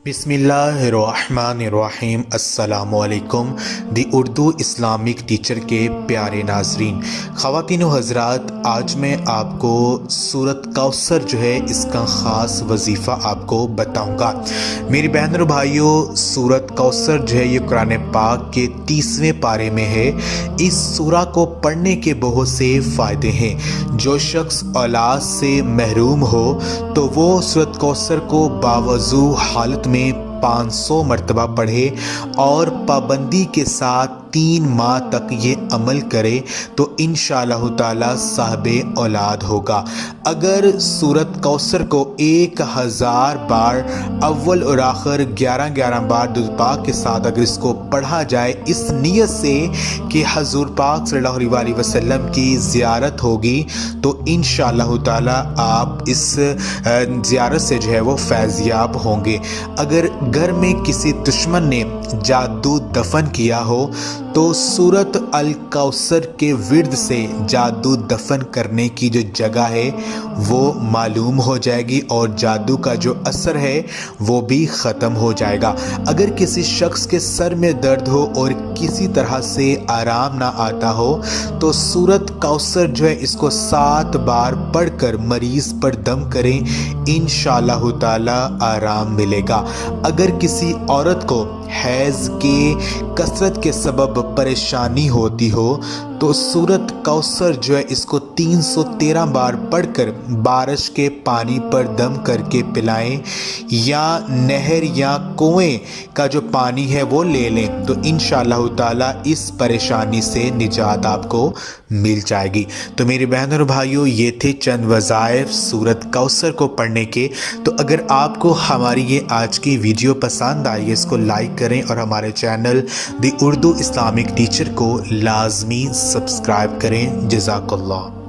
بسم اللہ الرحمن الرحیم۔ السلام علیکم۔ دی اردو اسلامک ٹیچر کے پیارے ناظرین، خواتین و حضرات، آج میں آپ کو سورۃ کوثر جو ہے اس کا خاص وظیفہ آپ کو بتاؤں گا۔ میری بہن اور بھائیوں، سورۃ کوثر جو ہے یہ قرآن پاک کے 30ویں پارے میں ہے۔ اس سورہ کو پڑھنے کے بہت سے فائدے ہیں۔ جو شخص اولاد سے محروم ہو تو وہ سورۃ کوثر کو باوضو حالت میں 500 مرتبہ پڑھے اور پابندی کے ساتھ 3 ماہ تک یہ عمل کرے تو انشاءاللہ تعالی صاحب اولاد ہوگا۔ اگر سورۃ کوثر کو 1000 بار اول اور آخر 11 بار درود پاک کے ساتھ اگر اس کو پڑھا جائے اس نیت سے کہ حضور پاک صلی اللہ علیہ وسلم کی زیارت ہوگی، تو انشاءاللہ تعالی آپ اس زیارت سے جو ہے وہ فیض یاب ہوں گے۔ اگر گھر میں کسی دشمن نے جادو دفن کیا ہو تو سورۃ الکوثر کے ورد سے جادو دفن کرنے کی جو جگہ ہے وہ معلوم ہو جائے گی اور جادو کا جو اثر ہے وہ بھی ختم ہو جائے گا۔ اگر کسی شخص کے سر میں درد ہو اور کسی طرح سے آرام نہ آتا ہو تو سورۃ کوثر جو ہے اس کو 7 بار پڑھ کر مریض پر دم کریں، انشاءاللہ تعالی آرام ملے گا۔ اگر کسی عورت کو حیض کے کثرت کے سبب پریشانی ہوتی ہو تو سورۃ کوثر جو ہے اس کو 313 بار پڑھ کر بارش کے پانی پر دم کر کے پلائیں، یا نہر یا کنویں کا جو پانی ہے وہ لے لیں تو انشاءاللہ تعالی اس پریشانی سے نجات آپ کو مل جائے گی۔ تو میری بہن اور بھائیوں، یہ تھے چند وظائف سورۃ کوثر کو پڑھنے کے۔ تو اگر آپ کو ہماری یہ آج کی ویڈیو پسند آئی ہے، اس کو لائک کریں اور ہمارے چینل دی اردو اسلامک ٹیچر کو لازمی سبسکرائب کریں۔ جزاک اللہ۔